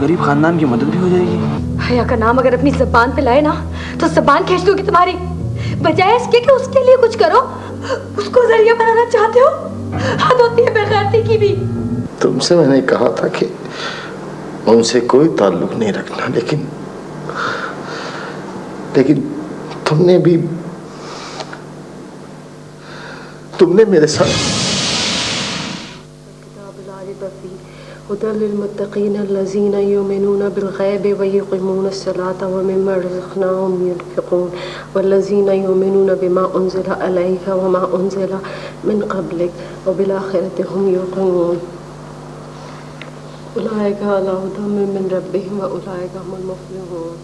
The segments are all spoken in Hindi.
गरीब खानदान की मदद भी हो जाएगी। हया का नाम अगर अपनी जबान पे लाए ना तो जबान खींच दूंगी तुम्हारी। बजाय इसके कि उसके लिए कुछ करो, उसको जरिया बनाना चाहते हो। हद होती है बेगैरती की भी। तुमसे मैंने कहा था कि उनसे कोई ताल्लुक नहीं रखना, लेकिन तुमने मेरे साथ हुदल लिलमुत्तक़ीन अल्लज़ीना युमिनूना बिल-ग़ैब व युक़ीमूनस-सलाता व मिम्मा रज़क़नाहुम युनफ़िक़ून वल्लज़ीना युमिनूना बिमा उन्ज़िला अलैका व मा उन्ज़िला मिन क़ब्लिक व बिल-आख़िरति हुम युक़िनून उलाइका अला हुदम मिन रब्बिहिम व उलाइका हुमुल मुफ़्लिहून।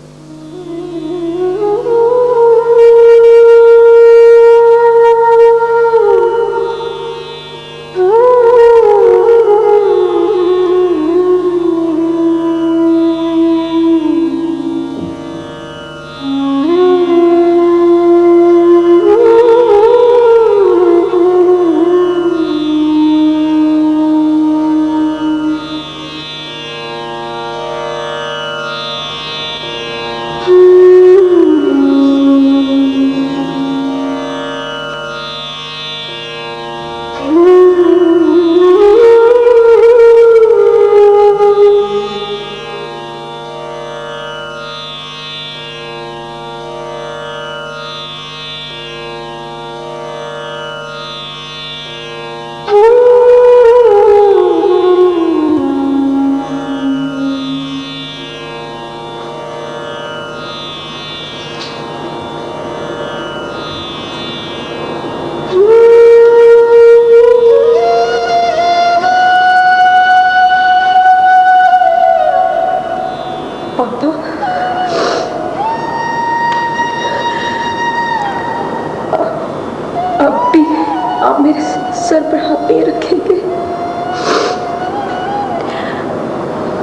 आप मेरे सर पर हाथ नहीं रखेंगे?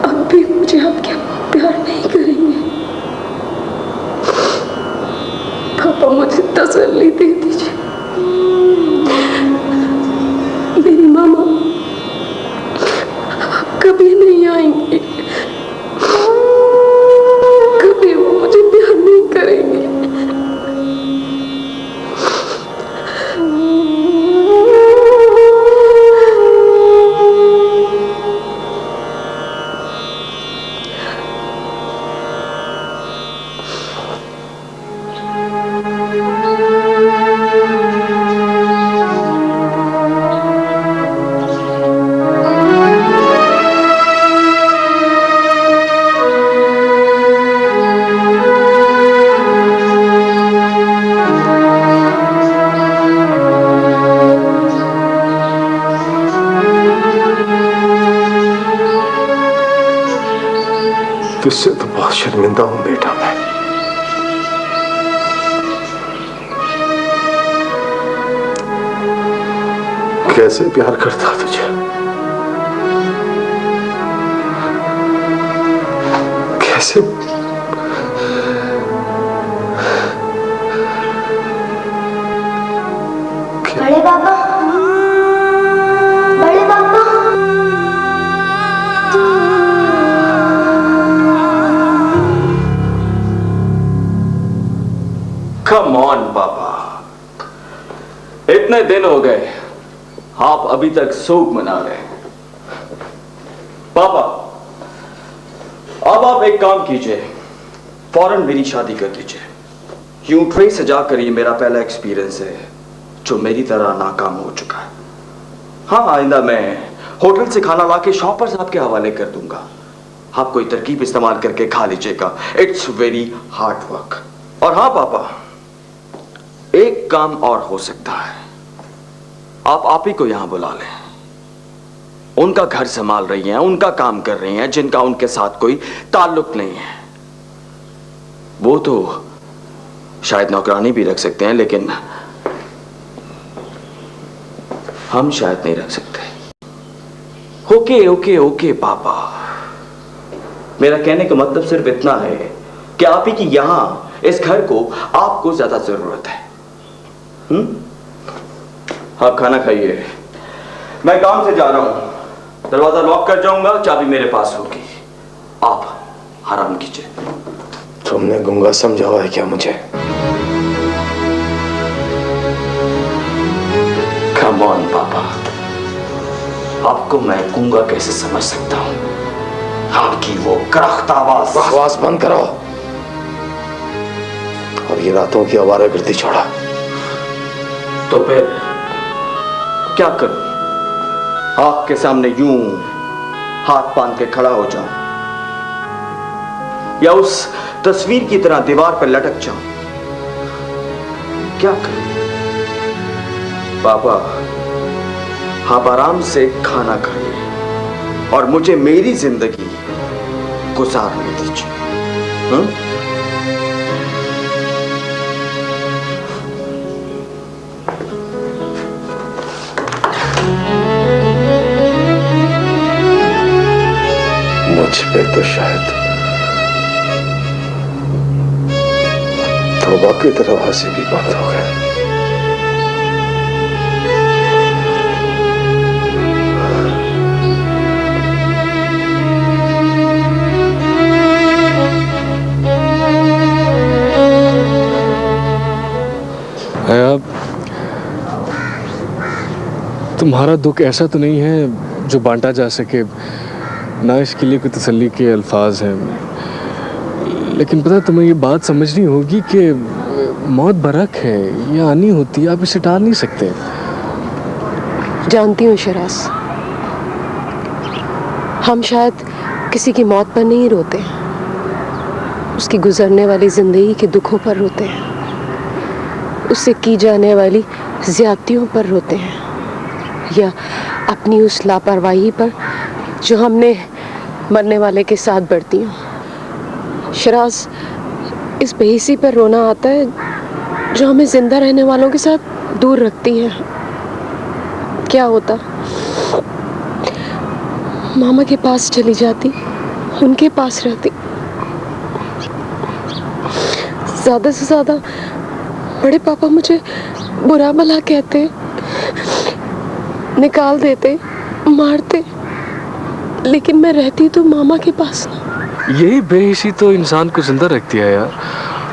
अब भी मुझे आप क्या प्यार नहीं करेंगे? पापा मुझे तसल्ली दे दीजिए। मेरी मामा कभी नहीं आएंगी, कभी वो मुझे प्यार नहीं करेंगे। तुझसे तो बहुत शर्मिंदा हूं बेटा मैं। कैसे प्यार करता तुझे, कैसे बड़े पापा, बड़े पापा। कम ऑन पापा, इतने दिन हो गए, आप अभी तक शोक मना रहे हैं। पापा, अब आप एक काम कीजिए, फौरन मेरी शादी कर दीजिए। यूं ट्रे सजा कर, ये मेरा पहला एक्सपीरियंस है जो मेरी तरह नाकाम हो चुका है। हाँ, आइंदा मैं होटल से खाना लाके शॉपर साहब के हवाले कर दूंगा, आप कोई तरकीब इस्तेमाल करके खा लीजिएगा। It's very hard work. और हाँ पापा, एक काम और हो सकता है, आप ही को यहां बुला लें। उनका घर संभाल रही हैं, उनका काम कर रही हैं, जिनका उनके साथ कोई ताल्लुक नहीं है। वो तो शायद नौकरानी भी रख सकते हैं, लेकिन हम शायद नहीं रख सकते। ओके ओके ओके पापा, मेरा कहने का मतलब सिर्फ इतना है कि आप ही की यहां इस घर को आपको ज्यादा जरूरत है। आप खाना खाइए, मैं काम से जा रहा हूं, दरवाजा लॉक कर जाऊंगा, चाबी मेरे पास होगी। आप आराम कीजिए। तुमने गूंगा समझा हुआ है क्या मुझे? कम ऑन पापा, आपको मैं गूंगा कैसे समझ सकता हूं? आपकी वो करख्त आवाज। बकवास बंद करो और ये रातों की आवारागर्दी छोड़ा। तो फिर क्या करूं? आपके सामने यूं हाथ बांध के खड़ा हो जाऊं या उस तस्वीर की तरह दीवार पर लटक जाऊं? क्या करूं? पापा, आप आराम से खाना खाइए और मुझे मेरी जिंदगी गुजारने दीजिए। मुझ पे तो शायद तौबा के दरवाजे भी बंद हो गए। तुम्हारा दुख ऐसा तो नहीं है जो बांटा जा सके, ना इसके लिए कोई तसल्ली के अल्फाज हैं। लेकिन पता तुम्हें ये बात समझनी होगी कि मौत बरक है, ये आनी होती है, आप इसे टाल नहीं सकते। जानती हूँ शरास, हम शायद किसी की मौत पर नहीं रोते, उसकी गुजरने वाली जिंदगी के दुखों पर रोते हैं, उससे की जाने वाली ज्यादतियों पर रोते हैं, या अपनी उस लापरवाही पर जो हमने मरने वाले के साथ बरती हूँ। शरास, इस बेहिसी पर रोना आता है जो हमें जिंदा रहने वालों के साथ दूर रखती है। क्या होता मामा के पास चली जाती, उनके पास रहती, ज्यादा से ज्यादा बड़े पापा मुझे बुरा भला कहते, निकाल देते, मारते, लेकिन मैं रहती तो मामा के पास ना। यही बेहिसी तो इंसान को जिंदा रखती है यार,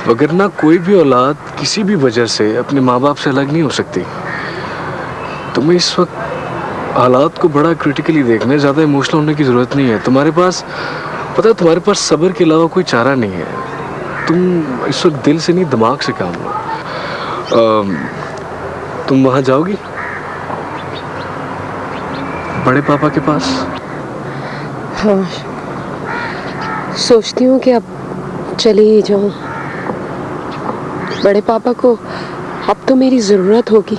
वगरना कोई भी औलाद किसी भी वजह से अपने माँ बाप से अलग नहीं हो सकती। तुम्हें इस वक्त हालात को बड़ा क्रिटिकली देखना है, ज़्यादा इमोशनल होने की ज़रूरत नहीं है। तुम्हारे पास पता है, तुम्हारे पास सब्र के अलावा कोई चारा नहीं है। तुम इस वक्त दिल से नहीं दिमाग से काम लो। तुम वहाँ जाओगी बड़े पापा के पास? हाँ, सोचती हूँ कि अब चली ही जाऊँ। बड़े पापा को अब तो मेरी ज़रूरत होगी।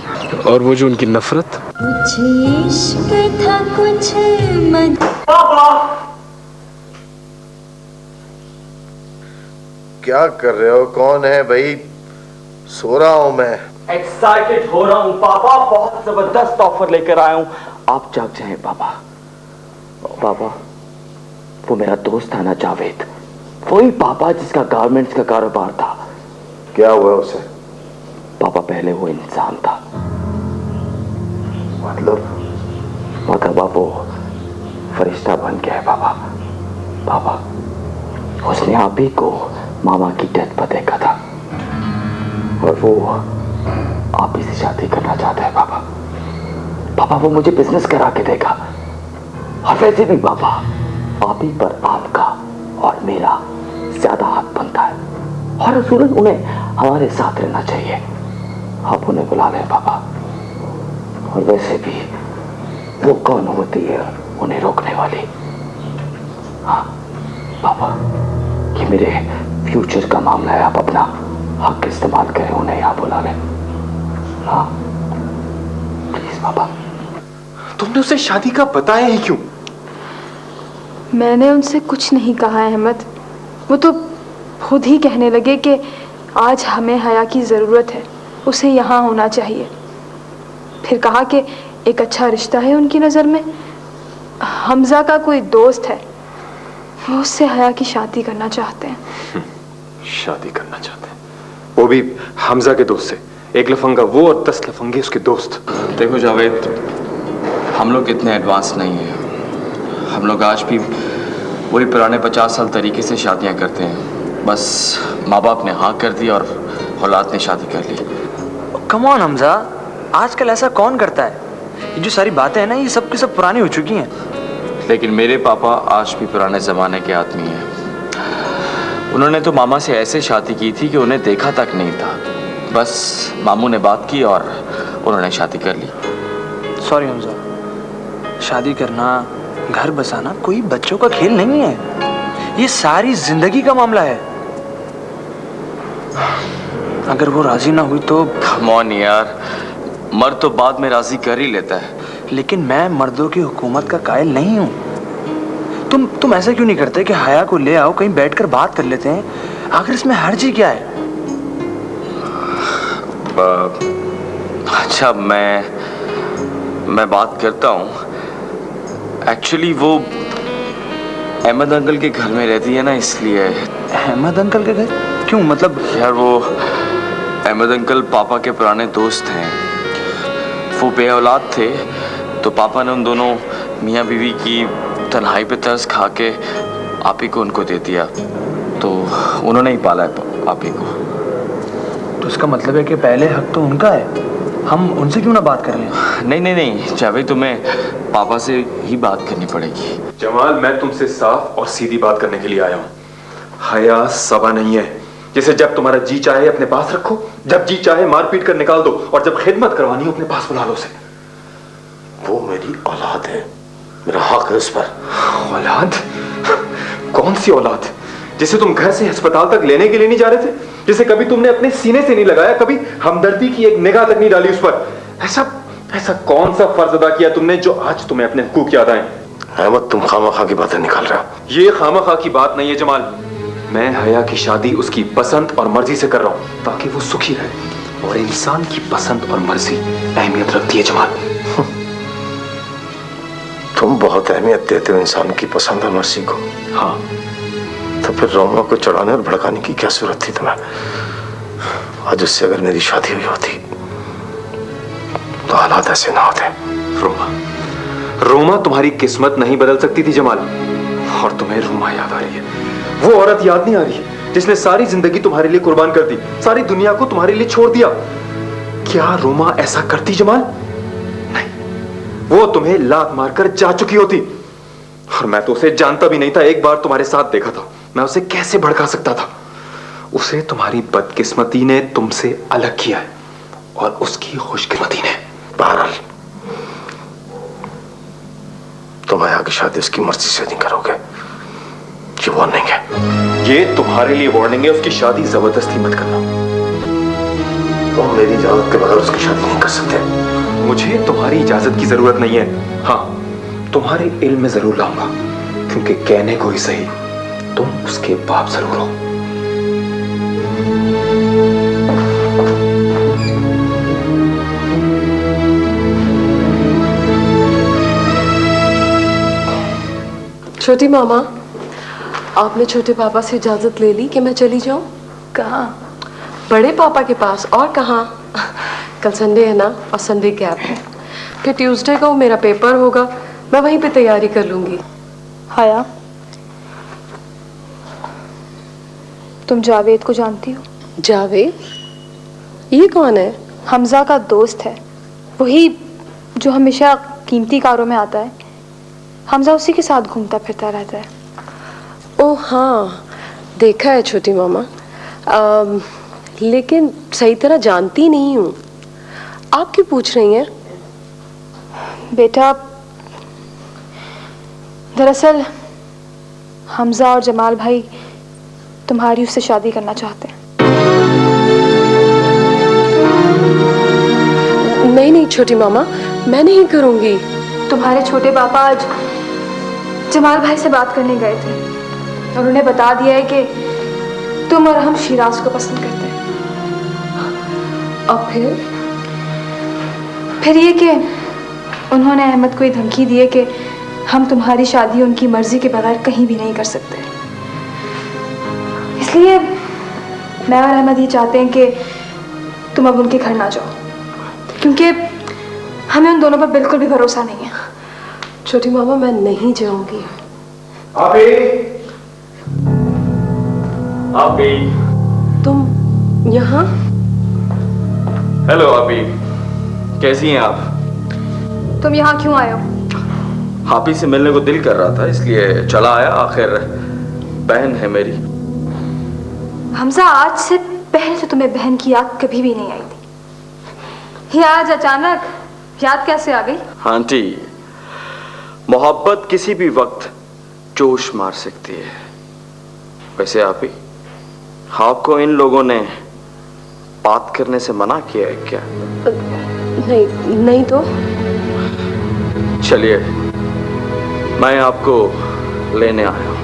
और वो जो उनकी नफरत, कुछ इश्क था कुछ मद। क्या कर रहे हो? कौन है भाई? सो रहा हूं मैं। एक्साइटेड हो रहा हूं पापा, बहुत जबरदस्त ऑफर लेकर आया हूं, आप जाग जाएं पापा। पापा, वो मेरा दोस्त था ना जावेद, वही पापा जिसका गारमेंट्स का कारोबार था। क्या हुआ उसे? पापा, पहले वो इंसान था, मतलब अब वो फरिश्ता बन गया है पापा। पापा, उसने आप ही को मामा की डेथ पर देखा था और वो आप ही से शादी करना चाहता है पापा। पापा, वो मुझे बिजनेस करा के देगा, और वैसे भी पापा आप ही पर आपका और मेरा ज्यादा हाथ बनता है, और असूलन उन्हें हमारे साथ रहना चाहिए। आप उन्हें बुला लें पापा। और वैसे भी वो कौन होती है उन्हें रोकने वाली? हाँ पापा, ये मेरे फ्यूचर का मामला है, आप अपना हक इस्तेमाल करें, उन्हें यहाँ बुला लें। हाँ प्लीज पापा। तुमने उसे शादी का बताया ही क्यों? मैंने उनसे कुछ नहीं कहा है अहमद, वो तो खुद ही कहने लगे कि आज हमें हया की ज़रूरत है, उसे यहाँ होना चाहिए। फिर कहा कि एक अच्छा रिश्ता है उनकी नज़र में, हमजा का कोई दोस्त है, वो उससे हया की शादी करना चाहते हैं। शादी करना चाहते हैं? वो भी हमजा के दोस्त से? एक लफंगा वो और 10 लफंगे उसके दोस्त। देखो जावेद, हम लोग इतने एडवांस नहीं हैं, हम लोग आज भी वही पुराने 50 साल तरीके से शादियां करते हैं। बस माँ बाप ने हाँ कर दी और औलाद ने शादी कर ली। कम ऑन हमजा, आजकल ऐसा कौन करता है? ये जो सारी बातें हैं ना, ये सब की सब पुरानी हो चुकी हैं। लेकिन मेरे पापा आज भी पुराने ज़माने के आदमी हैं। उन्होंने तो मामा से ऐसे शादी की थी कि उन्हें देखा तक नहीं था। बस मामू ने बात की और उन्होंने शादी कर ली। सॉरी हमजा, शादी करना, घर बसाना कोई बच्चों का खेल नहीं है। ये सारी जिंदगी का मामला है। अगर वो राजी ना हुई तो कम ऑन यार, मर्द तो बाद में राजी कर ही लेता है। लेकिन मैं मर्दों की हुकूमत का कायल नहीं हूँ। तुम ऐसा क्यों नहीं करते कि हया को ले आओ, कहीं बैठकर बात कर लेते हैं। आखिर इसमें हर्ज ही क्या है? अच्छा, मैं बात करता हूँ। एक्चुअली वो अहमद अंकल के घर में रहती है ना, इसलिए। अहमद अंकल के घर? क्यों, मतलब? यार वो अहमद अंकल पापा के पुराने दोस्त हैं। वो बेऔलाद थे, तो पापा ने उन दोनों मियाँ बीवी की तन्हाई पे तरस खा के आप ही को उनको दे दिया। तो उन्होंने ही पाला है आप ही को। तो इसका मतलब है कि पहले हक तो उनका है। हम उनसे क्यों ना बात कर लें? नहीं जावेद, तुम्हें पापा से ही बात करनी पड़ेगी। जमाल, मैं तुमसे साफ और सीधी बात करने के लिए आया हूँ। हया सवा नहीं है जिसे जब तुम्हारा जी चाहे अपने पास रखो, जब जी चाहे मार पीट कर निकाल दो, और जब खिदमत करवानी हो अपने पास बुला लो उसे। वो मेरी औलाद है, मेरा हक है उस पर। औलाद? कौन सी औलाद? जिसे तुम घर से अस्पताल तक लेने के लिए नहीं जा रहे थे, जिसे कभी तुमने अपने सीने से नहीं लगाया, कभी हमदर्दी की एक निगाह तक नहीं डाली उस पर। ऐसा कौन सा फर्ज अदा किया तुमने जो आज तुम्हें अपने हुकूक याद आए? अहमद, तुम खामखा की बातें निकाल रहे हो। ये खामखा की बात नहीं है जमाल। मैं हया की शादी उसकी पसंद और मर्जी से कर रहा हूं ताकि वो सुखी रहे, और इंसान की पसंद और मर्जी अहमियत रखती है जमाल। तुम बहुत अहमियत देते हो इंसान की पसंद और मर्जी को। हाँ, तो फिर रोमा को चढ़ाने और भड़काने की क्या जरूरत थी तुम्हें? आज उससे अगर मेरी शादी हुई होती तो हालात ऐसे ना होते। रोमा तुम्हारी किस्मत नहीं बदल सकती थी जमाल, और तुम्हें रोमा याद आ रही है। वो औरत याद नहीं आ रही है जिसने सारी जिंदगी तुम्हारे लिए कुर्बान कर दी, सारी दुनिया को तुम्हारे लिए छोड़ दिया। क्या रोमा ऐसा करती जमाल? नहीं, वो तुम्हें लात मारकर जा चुकी होती, और मैं तो उसे जानता भी नहीं था। एक बार तुम्हारे साथ देखा था, मैं उसे कैसे भड़का सकता था। उसे तुम्हारी बदकिस्मती ने तुमसे अलग किया है, और उसकी खुशकिस्मती ने। बहरहाल तुम हया की शादी उसकी मर्जी से नहीं करोगे, ये वार्निंग है। ये तुम्हारे लिए वार्निंग है, उसकी शादी जबरदस्ती मत करना। तुम मेरी इजाजत के बगैर उसकी शादी नहीं कर सकते। मुझे तुम्हारी इजाजत की जरूरत नहीं है। हाँ, तुम्हारे इल्म में जरूर लाऊंगा, क्योंकि कहने को ही सही तुम उसके बाप जरूर हो। छोटी मामा, आपने छोटे पापा से इजाजत ले ली कि मैं चली जाऊं? कहाँ? बड़े पापा के पास। और कहाँ? कल संडे है ना, और संडे गैप है। फिर ट्यूसडे को मेरा पेपर होगा, मैं वहीं पे तैयारी कर लूंगी। हया, तुम जावेद को जानती हो? जावेद? ये कौन है? हमजा का दोस्त है, वही जो हमेशा कीमती कारों में आता है। हमजा उसी के साथ घूमता फिरता रहता है। ओह हाँ, देखा है छोटी मामा, लेकिन सही तरह जानती नहीं हूँ। आप क्यों पूछ रही हैं? बेटा, दरअसल हमजा और जमाल भाई तुम्हारी उससे शादी करना चाहते हैं। नहीं छोटी मामा, मैं नहीं करूँगी। तुम्हारे छोटे पापा आज जमाल भाई से बात करने गए थे, और उन्हें बता दिया है कि तुम और हम शिराज को पसंद करते हैं। और फिर ये कि उन्होंने अहमद को ये धमकी दी है कि हम तुम्हारी शादी उनकी मर्जी के बगैर कहीं भी नहीं कर सकते। इसलिए मैं और अहमद ये चाहते हैं कि तुम अब उनके घर ना जाओ, क्योंकि हमें उन दोनों पर बिल्कुल भी भरोसा नहीं है। छोटी मामा, मैं नहीं जाऊंगी। आपी, आपी, तुम यहाँ? हेलो आपी, कैसी हैं आप? तुम यहाँ क्यों आए हो? आपी से मिलने को दिल कर रहा था, इसलिए चला आया। आखिर बहन है मेरी। हमजा, आज से पहले तो तुम्हें बहन की याद कभी भी नहीं आई थी। ये आज अचानक याद कैसे आ गई? आंटी, मोहब्बत किसी भी वक्त जोश मार सकती है। वैसे आपी, आपको इन लोगों ने बात करने से मना किया है क्या? नहीं नहीं तो। चलिए, मैं आपको लेने आया हूं।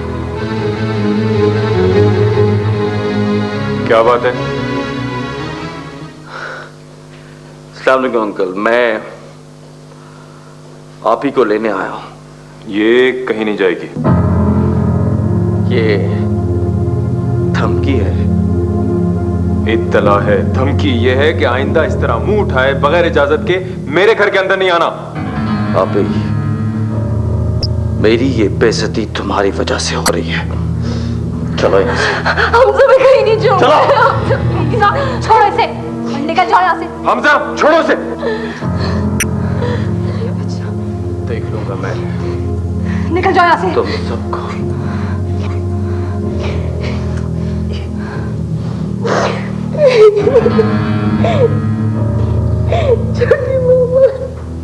क्या बात है? अस्सलाम वालेकुम अंकल, मैं आप ही को लेने आया हूं। ये कहीं नहीं जाएगी। ये धमकी है। इत्तला है, धमकी ये है कि आइंदा इस तरह मुंह उठाए बगैर इजाजत के मेरे घर के अंदर नहीं आना। आप ही, मेरी ये बेइज्जती तुम्हारी वजह से हो रही है। चलो यहाँ से। हमजा, मैं कहीं नहीं जाऊँ। चलो। छोड़ो इसे, निकल जाओ यहाँ से। हमजा, छोड़ो से। देख लूंगा मैं निकल जाओ यहाँ से। तुम सबको।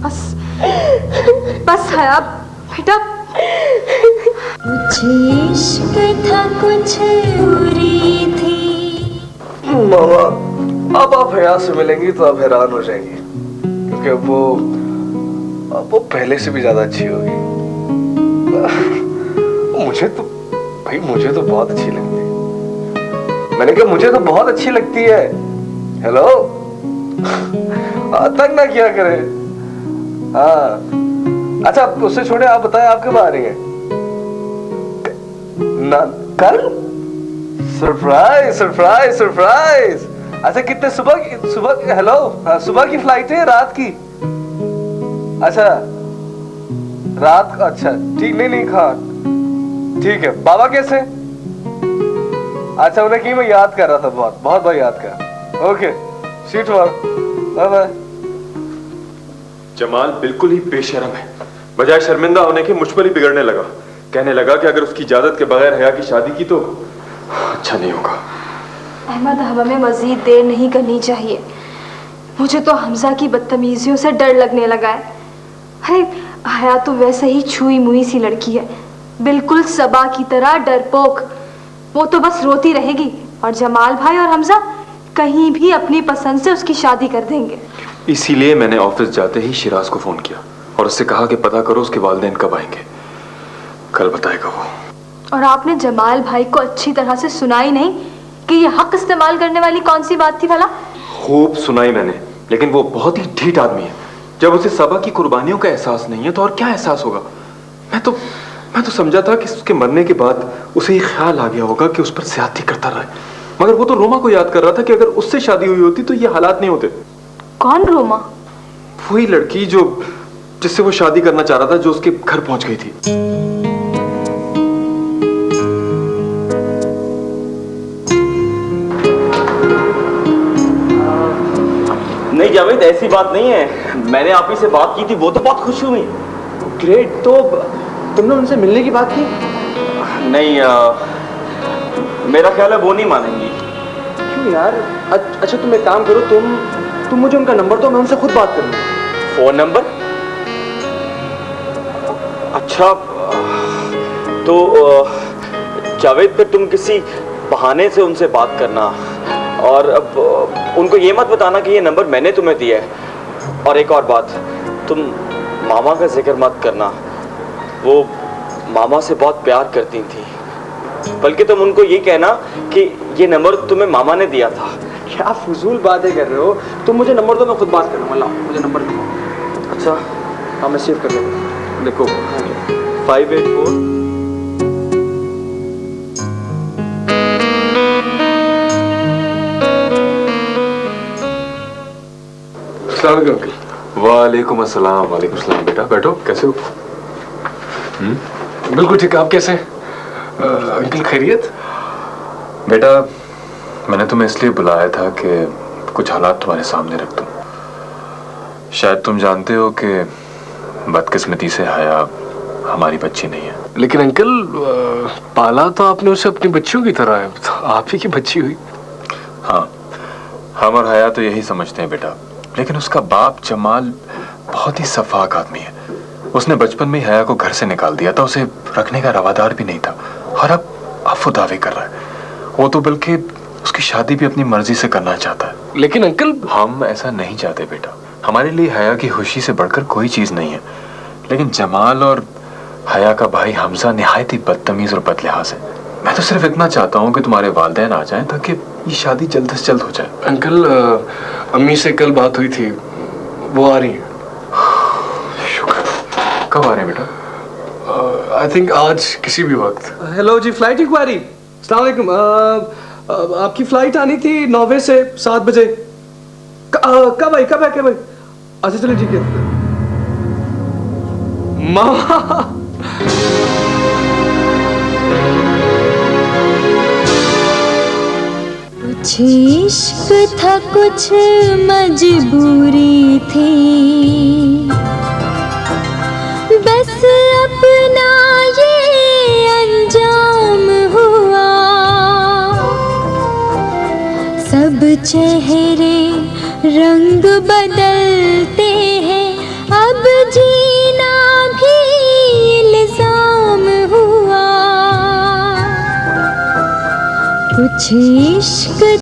बस बस है अब बेटा। कुछ इश्क था कुछ उरी थी। मामा, अब आप हया से मिलेंगी तो आप हैरान हो जाएंगी, क्योंकि अब वो पहले से भी ज्यादा अच्छी होगी। मुझे तो बहुत अच्छी लगती है। मैंने कहा मुझे तो बहुत अच्छी लगती है। हेलो, तंग ना किया करे। हाँ, अच्छा उससे छोड़े, आप बताएं आप कब आ रही हैं? ना, कल? Surprise surprise surprise. अच्छा, कितने सुबह? हेलो, हाँ, सुबह की फ्लाइट है रात की? अच्छा, रात। अच्छा ठीक, नहीं खा, ठीक है। बाबा कैसे? अच्छा, उन्हें की मैं याद कर रहा था, बहुत बहुत याद कर। Okay, sheet work, bye bye. Jamal बिल्कुल ही बेशर्म है। बजाय शर्मिंदा होने के मुझ पर ही बिगड़ने लगा। कहने लगा कि अगर उसकी इजाजत के बगैर हया की शादी की तो अच्छा नहीं होगा। अहमद, हमें मजीद देर नहीं करनी चाहिए। मुझे तो हमजा की बदतमीजियों से डर लगने लगा है। अरे, हया तो वैसे ही छुई मुई सी लड़की है, बिल्कुल सबा की तरह डरपोक। वो तो बस रोती रहेगी, और जमाल भाई और हमजा कहीं भी अपनी पसंद से उसकी शादी कर देंगे। इसीलिए मैंने ऑफिस जाते ही शिराज को फोन किया और उससे कहा कि पता करो उसके वालिदैन कब आएंगे। कल बताएगा वो। और आपने जमाल भाई को अच्छी तरह से सुनाई नहीं कि ये हक इस्तेमाल करने वाली कौन सी बात थी भला? खूब सुनाई मैंने, लेकिन वो बहुत ही ढीठ आदमी है। जब उसे सबा की कुर्बानियों का एहसास नहीं है तो और क्या एहसास होगा? मैं तो समझा था कि उसके मरने के बाद उसे ये ख्याल आ गया होगा कि उस पर ज्यादती करता रहे, मगर वो तो रोमा को याद कर रहा था कि अगर उससे शादी हुई होती तो ये हालात नहीं होते। कौन रोमा? वही लड़की जिससे वो शादी करना चाह रहा था, जो उसके घर पहुंच गई थी। नहीं जावेद, ऐसी बात नहीं है। मैंने आप ही से बात की थी, वो तो बहुत खुश हुई। ग्रेट, तो तुमने उनसे मिलने की बात की? नहीं, मेरा ख्याल है वो नहीं मानेंगी। क्यों यार? अच्छा तुम एक काम करो, तुम मुझे उनका नंबर दो, मैं उनसे खुद बात करूंगा। Phone number? अच्छा, तो जावेद, फिर तुम किसी बहाने से उनसे बात करना, और अब उनको ये मत बताना कि ये नंबर मैंने तुम्हें दिया है। और एक और बात, तुम मामा का जिक्र मत करना। वो मामा से बहुत प्यार करती थी, बल्कि तुम उनको ये कहना कि ये नंबर तुम्हें मामा ने दिया था। क्या फजूल बातें कर रहे हो? तुम मुझे नंबर दो, मैं खुद बात करूंगा। लाओ मुझे नंबर दो। अच्छा, हाँ, मैं सेव कर लेता हूँ। देखो, 584। वालेकुम अस्सलाम। वालेकुम अस्सलाम। बेटा बैठो, कैसे हो? बिल्कुल ठीक है, आप कैसे हैं? अंकल खैरियत? बेटा, मैंने तुम्हें इसलिए बुलाया था कि कुछ हालात तुम्हारे सामने रख दूं। शायद तुम जानते हो कि बदकिस्मती से हया हमारी बच्ची नहीं है। लेकिन अंकल पाला तो आपने उसे अपनी बच्चियों की तरह है, तो आप ही की बच्ची हुई। हाँ, हम और हया तो यही समझते हैं बेटा, लेकिन उसका बाप जमाल बहुत ही सफाक आदमी है। उसने बचपन में ही हया को घर से निकाल दिया था, उसे रखने का रवादार भी नहीं था, और अब वो दावे कर रहा है। वो तो बल्कि उसकी शादी भी अपनी मर्जी से करना चाहता है। लेकिन अंकल, हम ऐसा नहीं चाहते बेटा। हमारे लिए हया की खुशी से बढ़कर कोई चीज नहीं है, लेकिन जमाल और हया का भाई हमजा निहायत ही बदतमीज और बदलिहाज है। मैं तो सिर्फ इतना चाहता हूँ कि तुम्हारे वालिदैन आ जाएं ताकि ये शादी जल्द से जल्द हो जाए। अंकल अम्मी से कल बात हुई थी, वो आ रही है। शुक्र। कब आ रहे हैं बेटा? आई थिंक आज किसी भी वक्त। हेलो जी, फ्लाइट इंक्वायरी। अस्सलाम वालेकुम। आपकी फ्लाइट आनी थी 9 से 7 बजे। कब आई? अच्छा चलिए ठीक है। मामा, कुछ इश्क था कुछ मजबूरी थी, बस अपना ये अंजाम हुआ। सब चेहरे रंग बदलते हैं, अब जीना भी इल्जाम हुआ। कुछ इश्क